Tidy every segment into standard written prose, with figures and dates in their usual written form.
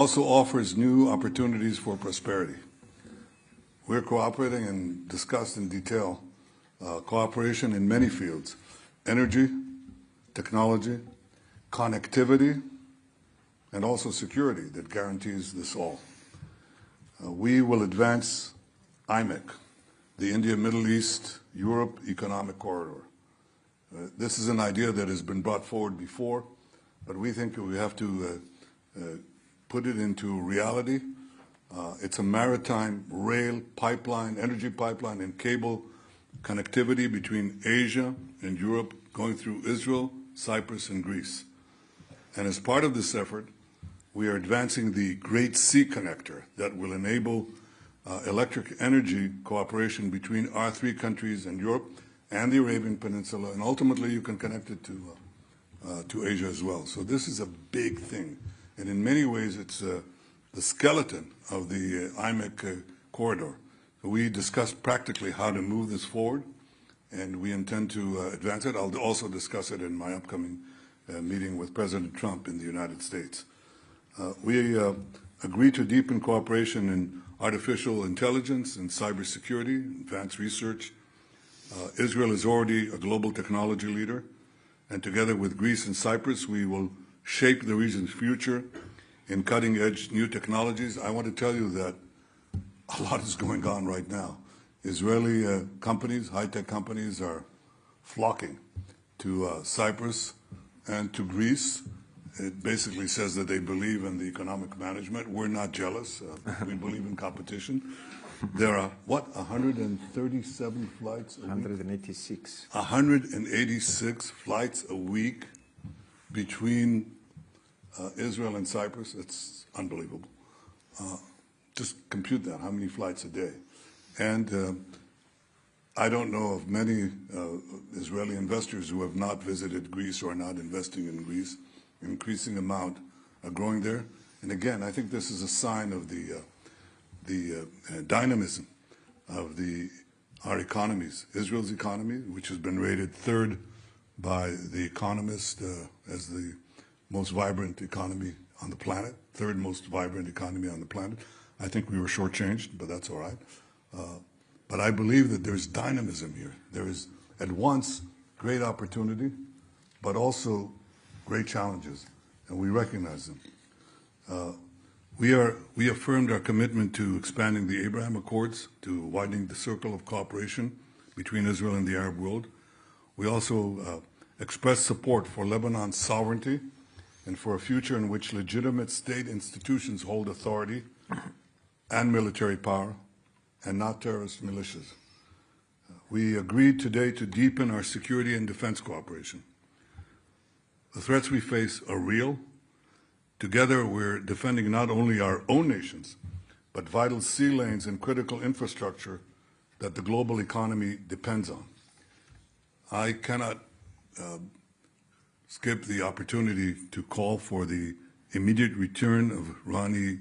Also offers new opportunities for prosperity. We're cooperating and discussed in detail cooperation in many fields: energy, technology, connectivity, and also security that guarantees this all. We will advance IMEC, the India, Middle East, Europe Economic Corridor. This is an idea that has been brought forward before, but we think we have to put it into reality. It's a maritime rail pipeline, energy pipeline, and cable connectivity between Asia and Europe, going through Israel, Cyprus, and Greece. And as part of this effort, we are advancing the Great Sea Connector that will enable electric energy cooperation between our three countries and Europe and the Arabian Peninsula, and ultimately you can connect it to Asia as well. So this is a big thing, and in many ways it's the skeleton of the IMEC corridor. So we discussed practically how to move this forward, and we intend to advance it. I'll also discuss it in my upcoming meeting with President Trump in the United States. We agreed to deepen cooperation in artificial intelligence and cybersecurity, advanced research. Israel is already a global technology leader, and together with Greece and Cyprus, we will shape the region's future in cutting-edge new technologies. I want to tell you that a lot is going on right now. Israeli companies, high-tech companies, are flocking to Cyprus and to Greece. It basically says that they believe in the economic management. We're not jealous. We believe in competition. There are, 137 flights a week? 186. 186 flights a week between Israel and Cyprus. It's unbelievable. Just compute that, how many flights a day. And I don't know of many Israeli investors who have not visited Greece or are not investing in Greece. Increasing amount are growing there. And again, I think this is a sign of the dynamism of our economies. Israel's economy, which has been rated third by The Economist as the most vibrant economy on the planet, third most vibrant economy on the planet. I think we were shortchanged, but that's all right. But I believe that there's dynamism here. There is, at once, great opportunity, but also great challenges, and we recognize them. We affirmed our commitment to expanding the Abraham Accords, to widening the circle of cooperation between Israel and the Arab world. We also expressed support for Lebanon's sovereignty and for a future in which legitimate state institutions hold authority and military power, and not terrorist militias. We agreed today to deepen our security and defense cooperation. The threats we face are real. Together, we're defending not only our own nations, but vital sea lanes and critical infrastructure that the global economy depends on. I cannot skip the opportunity to call for the immediate return of Rani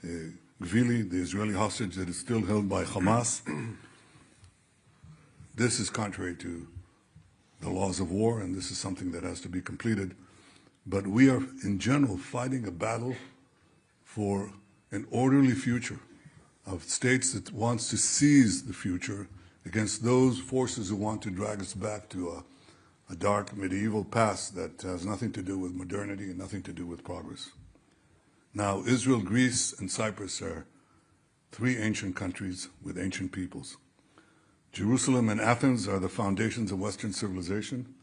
Gvili, the Israeli hostage that is still held by Hamas. This is contrary to the laws of war, and this is something that has to be completed. But we are, in general, fighting a battle for an orderly future of states that wants to seize the future against those forces who want to drag us back to a dark medieval past that has nothing to do with modernity and nothing to do with progress. Now, Israel, Greece, and Cyprus are three ancient countries with ancient peoples. Jerusalem and Athens are the foundations of Western civilization,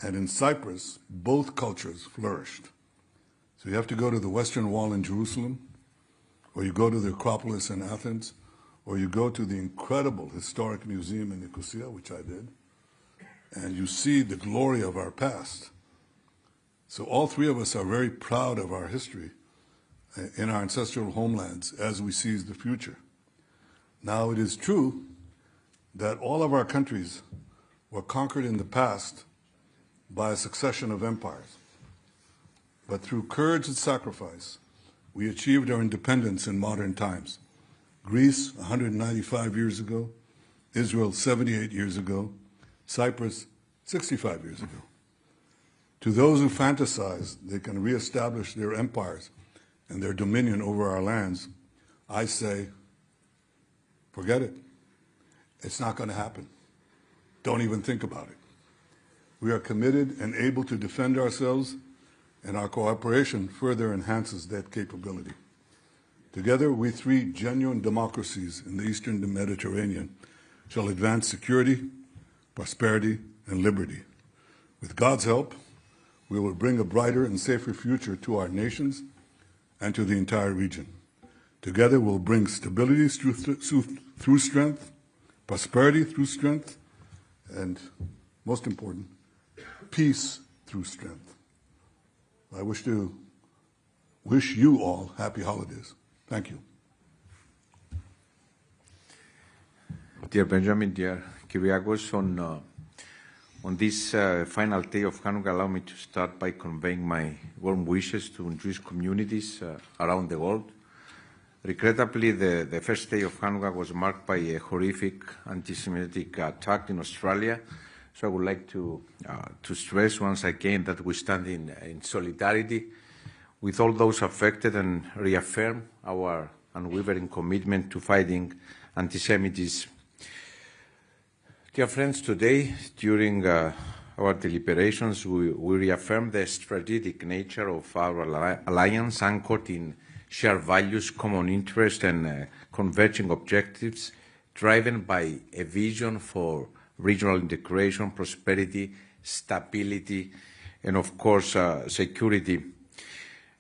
and in Cyprus, both cultures flourished. So you have to go to the Western Wall in Jerusalem, or you go to the Acropolis in Athens, or you go to the incredible historic museum in Nicosia, which I did, and you see the glory of our past. So all three of us are very proud of our history in our ancestral homelands as we seize the future. Now, it is true that all of our countries were conquered in the past by a succession of empires. But through courage and sacrifice, we achieved our independence in modern times. Greece, 195 years ago, Israel, 78 years ago, Cyprus, 65 years ago. To those who fantasize they can reestablish their empires and their dominion over our lands, I say, forget it. It's not going to happen. Don't even think about it. We are committed and able to defend ourselves, and our cooperation further enhances that capability. Together, we three genuine democracies in the Eastern Mediterranean shall advance security, prosperity, and liberty. With God's help, we will bring a brighter and safer future to our nations and to the entire region. Together, we'll bring stability through strength, prosperity through strength, and most important, peace through strength. I wish you all happy holidays. Thank you. Dear Benjamin, dear Kyriakos, on this final day of Hanukkah, allow me to start by conveying my warm wishes to Jewish communities around the world. Regrettably, the first day of Hanukkah was marked by a horrific anti-Semitic attack in Australia. So I would like to stress once again that we stand in solidarity with all those affected and reaffirm our unwavering commitment to fighting anti-Semitism. Dear friends, today, during our deliberations, we reaffirm the strategic nature of our alliance anchored in shared values, common interests, and converging objectives, driven by a vision for regional integration, prosperity, stability, and of course, security.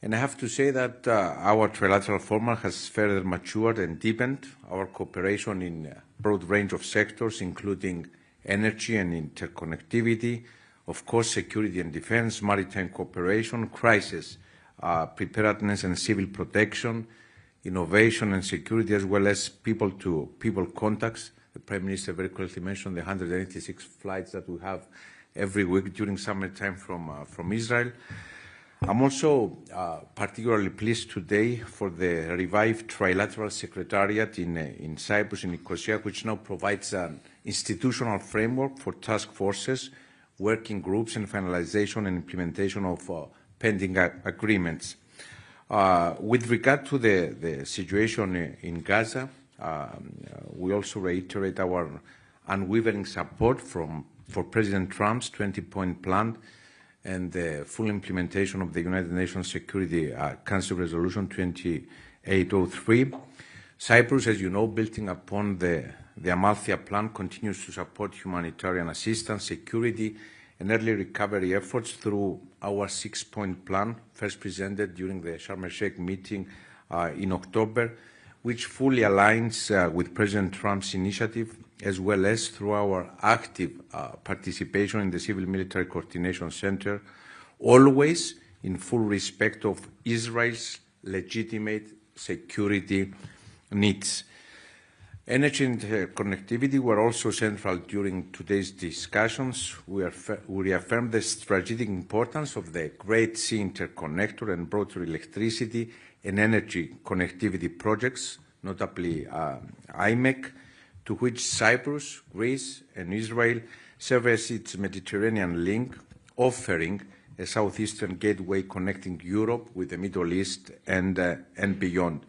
And I have to say that our trilateral format has further matured and deepened our cooperation in a broad range of sectors, including energy and interconnectivity, of course, security and defense, maritime cooperation, crisis preparedness and civil protection, innovation and security, as well as people-to-people contacts. The Prime Minister very correctly mentioned the 186 flights that we have every week during summertime from Israel. I'm also particularly pleased today for the revived trilateral secretariat in Cyprus, in Nicosia, which now provides an institutional framework for task forces, working groups, and finalization and implementation of pending agreements. With regard to the situation in Gaza, we also reiterate our unwavering support for President Trump's 20-point plan and the full implementation of the United Nations Security Council Resolution 2803. Cyprus, as you know, building upon the Amalthea Plan, continues to support humanitarian assistance, security, and early recovery efforts through our 6-point plan, first presented during the Sharm el-Sheikh meeting in October, which fully aligns with President Trump's initiative, as well as through our active participation in the Civil-Military Coordination Center, always in full respect of Israel's legitimate security needs. Energy and connectivity were also central during today's discussions. We reaffirmed the strategic importance of the Great Sea Interconnector and broader electricity and energy connectivity projects, notably IMEC, to which Cyprus, Greece, and Israel serve as its Mediterranean link, offering a southeastern gateway connecting Europe with the Middle East and beyond.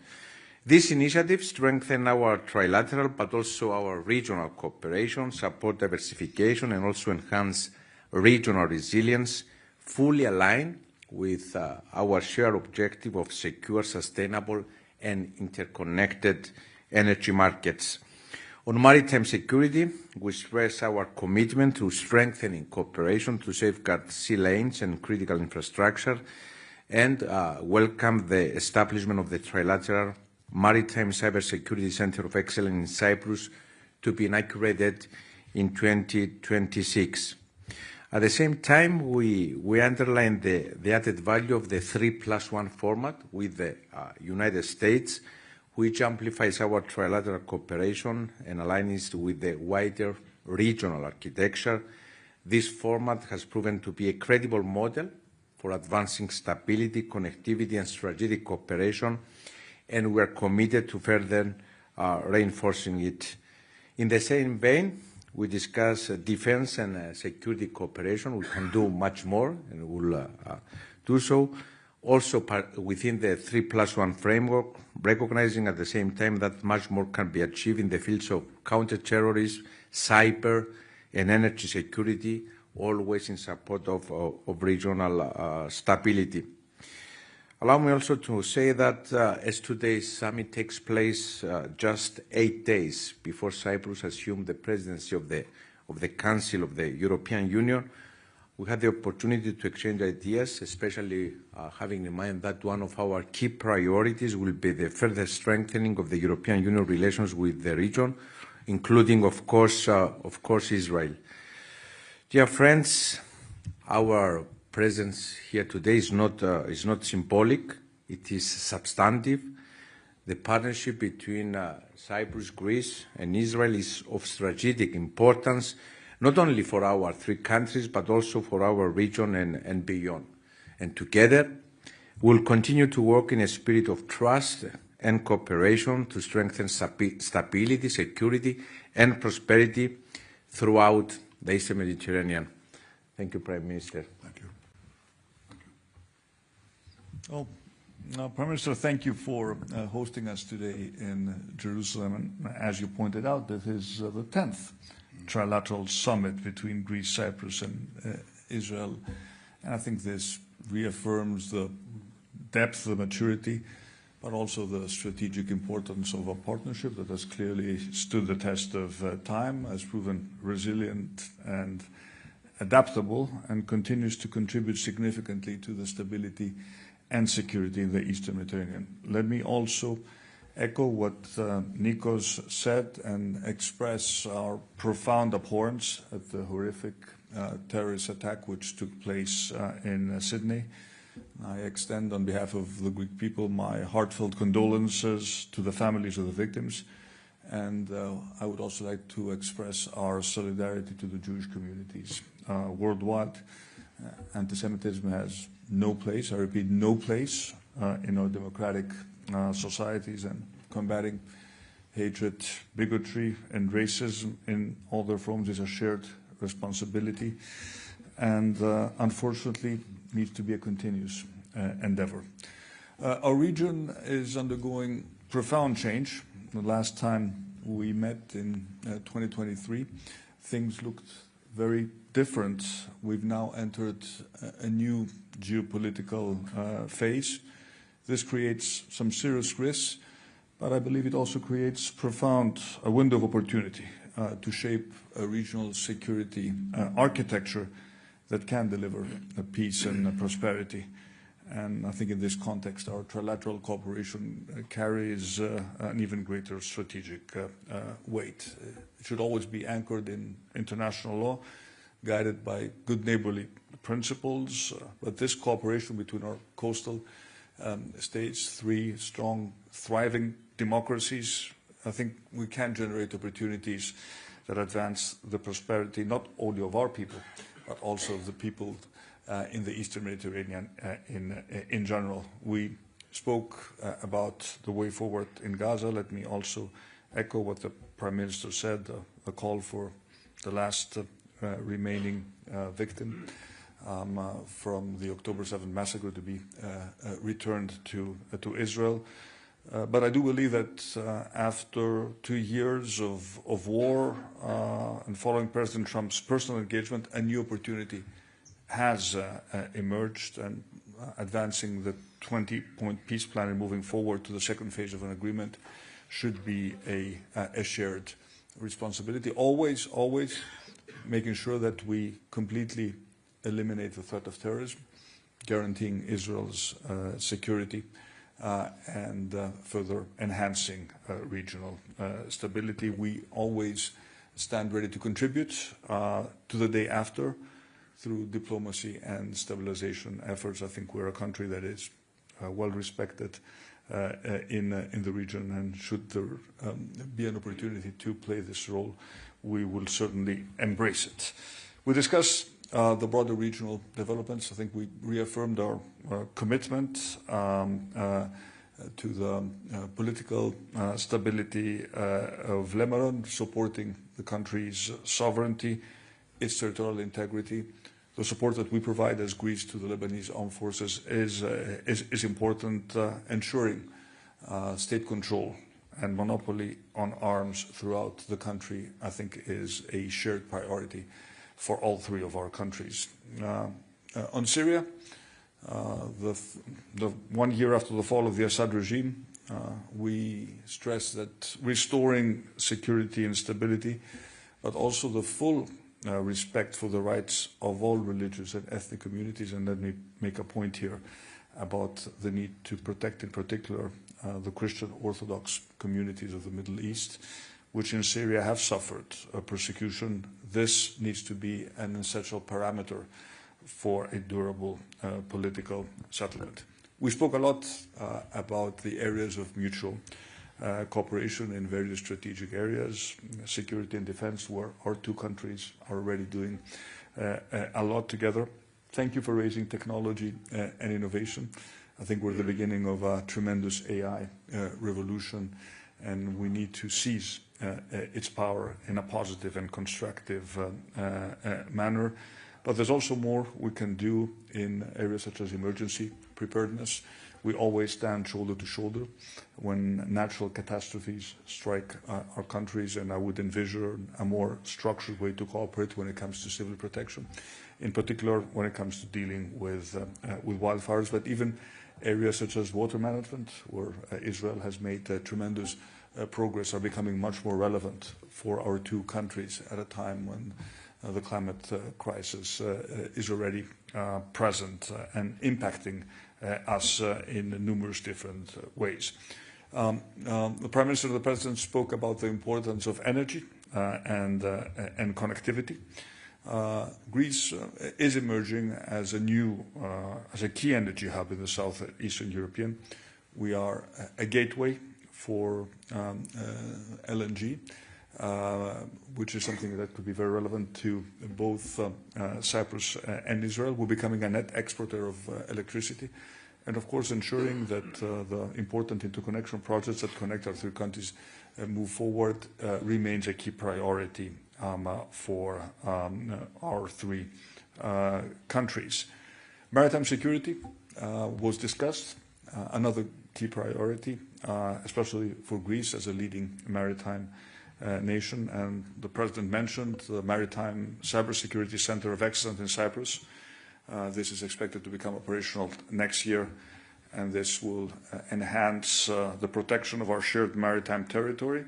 These initiatives strengthen our trilateral but also our regional cooperation, support diversification, and also enhance regional resilience, fully aligned with our shared objective of secure, sustainable, and interconnected energy markets. On maritime security, we stress our commitment to strengthening cooperation to safeguard sea lanes and critical infrastructure, and welcome the establishment of the Trilateral Maritime Cybersecurity Center of Excellence in Cyprus to be inaugurated in 2026. At the same time, we underline the added value of the 3+1 format with the United States, which amplifies our trilateral cooperation and aligns with the wider regional architecture. This format has proven to be a credible model for advancing stability, connectivity, and strategic cooperation, and we are committed to further reinforcing it. In the same vein, we discuss defense and security cooperation. We can do much more, and we'll do so. also within the 3+1 framework, recognizing at the same time that much more can be achieved in the fields of counterterrorism, cyber, and energy security, always in support of regional stability. Allow me also to say that as today's summit takes place just 8 days before Cyprus assumed the presidency of the Council of the European Union, we had the opportunity to exchange ideas, especially having in mind that one of our key priorities will be the further strengthening of the European Union relations with the region, including, of course, Israel. Dear friends, our presence here today is not symbolic, it is substantive. The partnership between Cyprus, Greece, and Israel is of strategic importance, not only for our three countries, but also for our region and beyond. And together, we'll continue to work in a spirit of trust and cooperation to strengthen stability, security, and prosperity throughout the Eastern Mediterranean. Thank you, Prime Minister. Thank you. Well, Prime Minister, thank you for hosting us today in Jerusalem. And as you pointed out, this is the 10th trilateral summit between Greece, Cyprus, and Israel. And I think this reaffirms the depth, the maturity, but also the strategic importance of a partnership that has clearly stood the test of time, has proven resilient and adaptable, and continues to contribute significantly to the stability and security in the Eastern Mediterranean. Let me also echo what Nikos said and express our profound abhorrence at the horrific terrorist attack which took place in Sydney. I extend on behalf of the Greek people my heartfelt condolences to the families of the victims, and I would also like to express our solidarity to the Jewish communities worldwide. Anti-Semitism has no place, I repeat, no place in our democratic societies, and combating hatred, bigotry, and racism in all their forms is a shared responsibility, and unfortunately needs to be a continuous endeavor. Our region is undergoing profound change. The last time we met in 2023, things looked very different. We've now entered a new geopolitical phase. This creates some serious risks, but I believe it also creates a window of opportunity to shape a regional security architecture that can deliver peace and prosperity. And I think in this context, our trilateral cooperation carries an even greater strategic weight. It should always be anchored in international law, guided by good neighborly principles. But this cooperation between our coastal states, three strong, thriving democracies, I think we can generate opportunities that advance the prosperity not only of our people, but also of the people in the Eastern Mediterranean in general. We spoke about the way forward in Gaza. Let me also echo what the Prime Minister said, a call for the last remaining victim from the October 7th massacre to be returned to Israel. But I do believe that after 2 years of war and following President Trump's personal engagement, a new opportunity has emerged, and advancing the 20-point peace plan and moving forward to the second phase of an agreement should be a shared responsibility. Always making sure that we completely eliminate the threat of terrorism, guaranteeing Israel's security, and further enhancing regional stability. We always stand ready to contribute to the day after through diplomacy and stabilization efforts. I think we're a country that is well respected in the region, and should there be an opportunity to play this role, we will certainly embrace it. We discussed the broader regional developments. I think we reaffirmed our commitment to the political stability of Lebanon, supporting the country's sovereignty, its territorial integrity, the support that we provide as Greece to the Lebanese armed forces is important, ensuring state control and monopoly on arms throughout the country, I think, is a shared priority for all three of our countries. On Syria, the 1 year after the fall of the Assad regime, we stress that restoring security and stability, but also the full respect for the rights of all religious and ethnic communities, and let me make a point here about the need to protect in particular the Christian Orthodox communities of the Middle East, which in Syria have suffered persecution. This needs to be an essential parameter for a durable political settlement. We spoke a lot about the areas of mutual cooperation in various strategic areas, security and defense, where our two countries are already doing a lot together. Thank you for raising technology and innovation. I think we're at the beginning of a tremendous AI revolution, and we need to seize its power in a positive and constructive manner. But there's also more we can do in areas such as emergency preparedness. We always stand shoulder to shoulder when natural catastrophes strike our countries, and I would envision a more structured way to cooperate when it comes to civil protection, in particular when it comes to dealing with wildfires, but even areas such as water management, where Israel has made tremendous progress, are becoming much more relevant for our two countries at a time when the climate crisis is already present and impacting us in numerous different ways. The Prime Minister and the President spoke about the importance of energy and connectivity. Greece is emerging as a key energy hub in the southeastern European. We are a gateway for LNG, which is something that could be very relevant to both Cyprus and Israel. We're becoming a net exporter of electricity, and of course ensuring that the important interconnection projects that connect our three countries move forward remains a key priority for our three countries. Maritime security was discussed, another key priority, especially for Greece as a leading maritime nation, and the President mentioned the Maritime Cybersecurity Center of Excellence in Cyprus. This is expected to become operational next year, and this will enhance the protection of our shared maritime territory.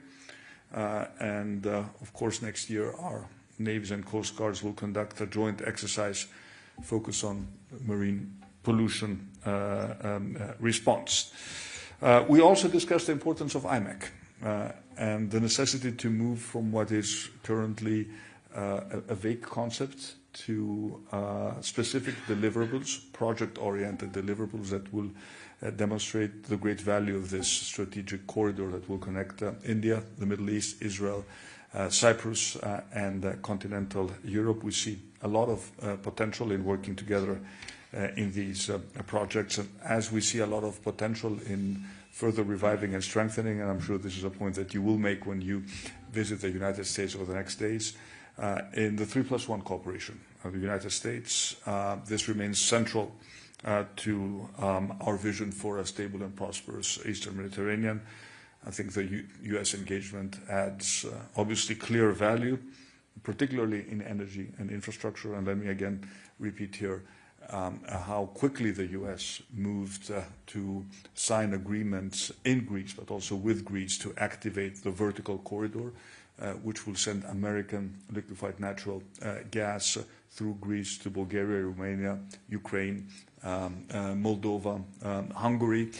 And of course, next year our navies and coast guards will conduct a joint exercise focused on marine pollution response. We also discussed the importance of IMEC and the necessity to move from what is currently a vague concept to specific deliverables, project-oriented deliverables that will demonstrate the great value of this strategic corridor that will connect India, the Middle East, Israel, Cyprus, and continental Europe. We see a lot of potential in working together in these projects, and as we see a lot of potential in further reviving and strengthening, and I'm sure this is a point that you will make when you visit the United States over the next days, in the 3+1 cooperation of the United States, this remains central to our vision for a stable and prosperous Eastern Mediterranean. I think the U.S. engagement adds obviously clear value, particularly in energy and infrastructure, and let me again repeat here how quickly the U.S. moved to sign agreements in Greece, but also with Greece, to activate the vertical corridor, which will send American liquefied natural gas through Greece to Bulgaria, Romania, Ukraine, Moldova, Hungary.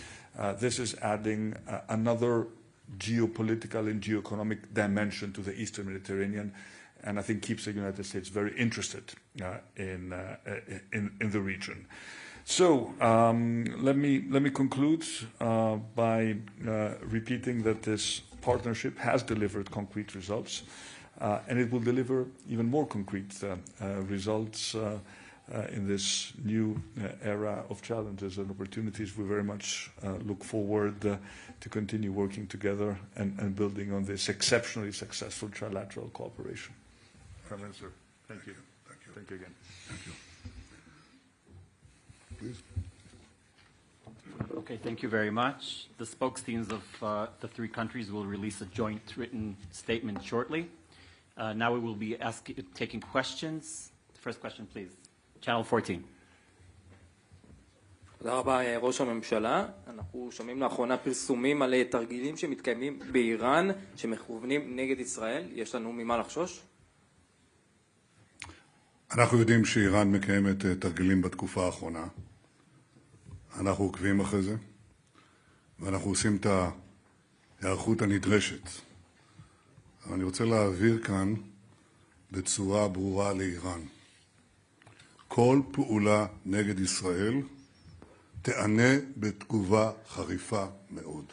This is adding another geopolitical and geoeconomic dimension to the Eastern Mediterranean, and I think keeps the United States very interested in the region. So let me conclude by repeating that this partnership has delivered concrete results, and it will deliver even more concrete results in this new era of challenges and opportunities. We very much look forward to continue working together and building on this exceptionally successful trilateral cooperation. Prime Minister, thank you. Thank you. Thank you again. Thank you. please. Okay, thank you very much. The spokesteams of the three countries will release a joint written statement shortly. Now we will be taking questions. First question, please. Channel 14. תודה רבה, ראש הממשלה. אנחנו שומעים לאחרונה פרסומים על תרגילים שמתקיימים באיראן שמכוונים נגד ישראל. יש לנו ממה לחשוש? אנחנו יודעים שאיראן מקיימת תרגילים בתקופה האחרונה. אנחנו עוקבים אחרי זה, ואנחנו עושים את ההיערכות הנדרשת. אני רוצה להעביר כאן בצורה ברורה לאיראן. כל פעולה נגד ישראל תענה בתגובה חריפה מאוד.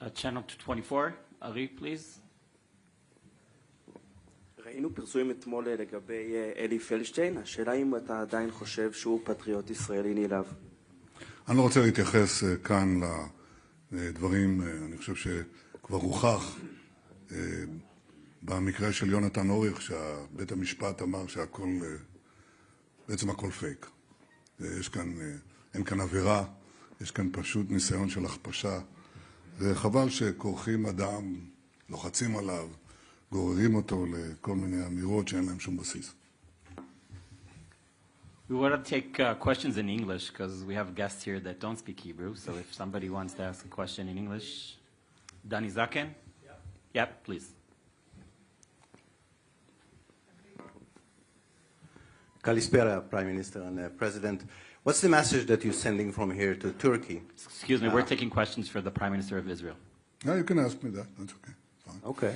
Channel 24, Ari, please. ראינו פרסומים אתמול לגבי אלי פלדשטיין. השאלה אם אתה עדיין חושב שהוא פטריוט ישראלי נלהב. אני לא רוצה להתייחס כאן לדברים, אני חושב שכבר הוכח במקרה של יונתן אוריך, שבית המשפט אמר שהכל, בעצם הכל פייק. אין כאן עבירה, יש כאן פשוט ניסיון של הכפשה. וחבל שכורכים אדם, לוחצים עליו, גוררים אותו לכל מיני אמירות שאין להם שום בסיס. We want to take questions in English because we have guests here that don't speak Hebrew. So if somebody wants to ask a question in English, Dani Zaken? Yeah, please. Kalispera, Prime Minister and President. What's the message that you're sending from here to Turkey? Excuse me, we're taking questions for the Prime Minister of Israel. No, you can ask me that. That's okay. Fine. Okay.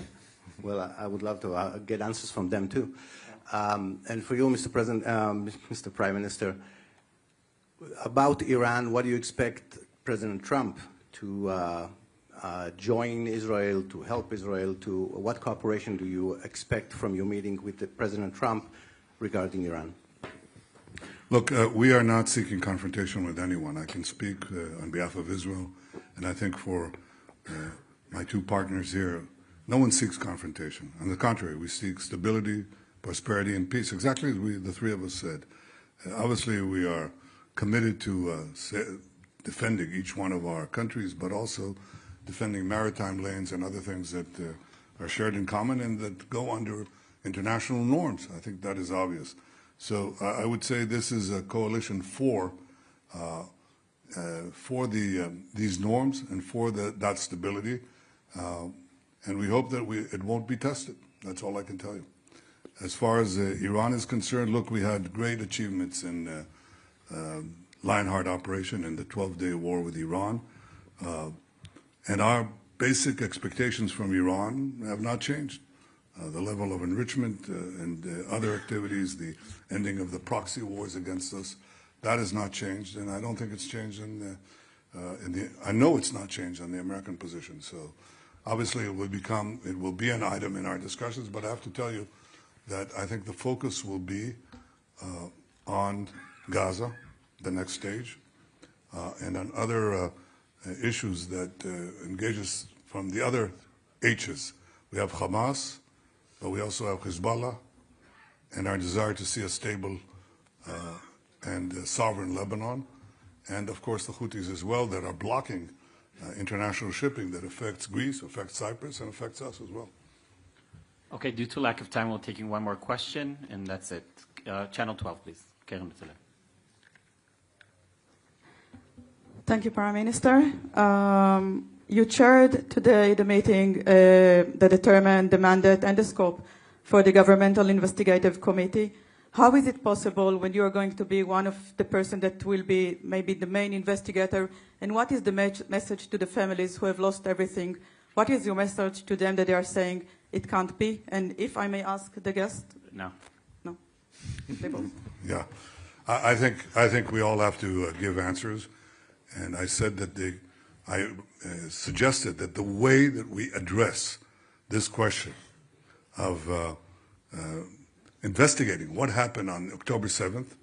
Well, I would love to get answers from them too. And for you, Mr. President, Mr. Prime Minister, about Iran, what do you expect President Trump to join Israel, to help Israel, to what cooperation do you expect from your meeting with President Trump regarding Iran? Look, we are not seeking confrontation with anyone. I can speak on behalf of Israel, and I think for my two partners here, no one seeks confrontation. On the contrary, we seek stability, prosperity, and peace, exactly as the three of us said. Obviously, we are committed to defending each one of our countries, but also defending maritime lanes and other things that are shared in common and that go under international norms. I think that is obvious. So I would say this is a coalition for these norms and for that stability. And we hope that it won't be tested. That's all I can tell you. As far as Iran is concerned, look, we had great achievements in Lionheart operation and the 12-day war with Iran. And our basic expectations from Iran have not changed. The level of enrichment and other activities, the ending of the proxy wars against us, that has not changed. And I don't think it's changed I know it's not changed on the American position. So obviously it will be an item in our discussions, but I have to tell you that I think the focus will be on Gaza, the next stage, and on other issues that engage us from the other H's. We have Hamas, but we also have Hezbollah, and our desire to see a stable and sovereign Lebanon, and of course the Houthis as well that are blocking international shipping that affects Greece, affects Cyprus, and affects us as well. Okay, due to lack of time, we're taking one more question, and that's it. Channel 12, please. Karen Betzalel. Thank you, Prime Minister. You chaired today the meeting that determined the mandate and the scope for the Governmental Investigative Committee. How is it possible when you are going to be one of the person that will be maybe the main investigator? And what is the message to the families who have lost everything? What is your message to them that they are saying it can't be? And if I may ask the guest? No. No. They both. Yeah, I think we all have to give answers. And I said that I suggested that the way that we address this question of investigating what happened on October 7th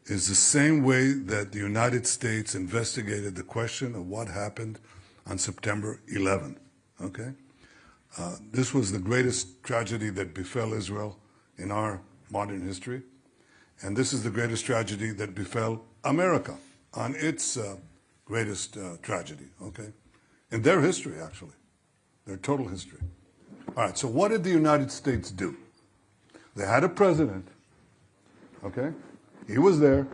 is the same way that the United States investigated the question of what happened on September 11th, okay? This was the greatest tragedy that befell Israel in our modern history. And this is the greatest tragedy that befell America on its greatest tragedy, okay? In their history, actually, their total history. All right, so what did the United States do? They had a president, okay? He was there.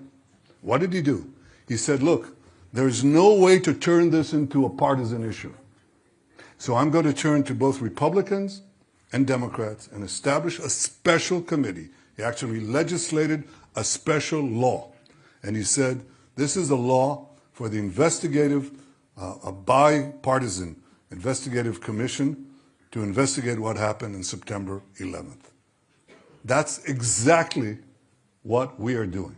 What did he do? He said, look, there's no way to turn this into a partisan issue. So I'm going to turn to both Republicans and Democrats and establish a special committee. He actually legislated a special law. And he said, this is a law for the investigative, a bipartisan investigative commission to investigate what happened on September 11th. That's exactly what we are doing.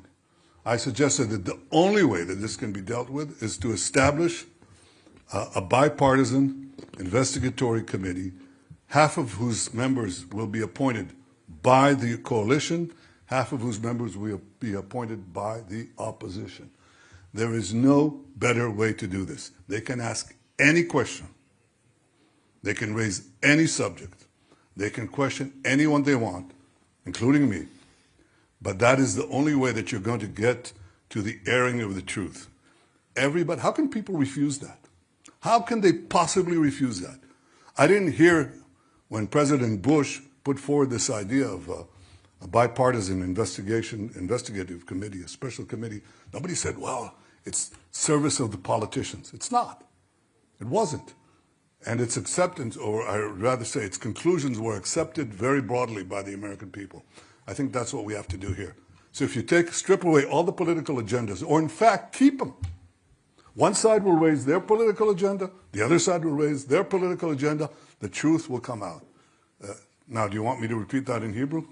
I suggested that the only way that this can be dealt with is to establish a bipartisan investigatory committee, half of whose members will be appointed by the coalition, half of whose members will be appointed by the opposition. There is no better way to do this. They can ask any question. They can raise any subject. They can question anyone they want, including me. But that is the only way that you're going to get to the airing of the truth. Everybody, how can people refuse that? How can they possibly refuse that? I didn't hear when President Bush put forward this idea of a bipartisan investigative committee, a special committee. Nobody said, well, it's service of the politicians. It's not. It wasn't. And its acceptance, or I'd rather say its conclusions, were accepted very broadly by the American people. I think that's what we have to do here. So if you strip away all the political agendas, or in fact, keep them. One side will raise their political agenda, the other side will raise their political agenda, the truth will come out. Now, do you want me to repeat that in Hebrew?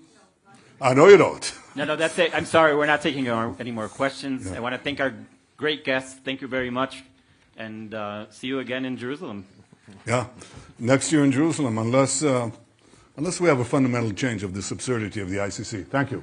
I know you don't. No, that's it. I'm sorry, we're not taking any more questions. Yeah. I want to thank our great guests. Thank you very much. And see you again in Jerusalem. Yeah, next year in Jerusalem, unless we have a fundamental change of this absurdity of the ICC. Thank you.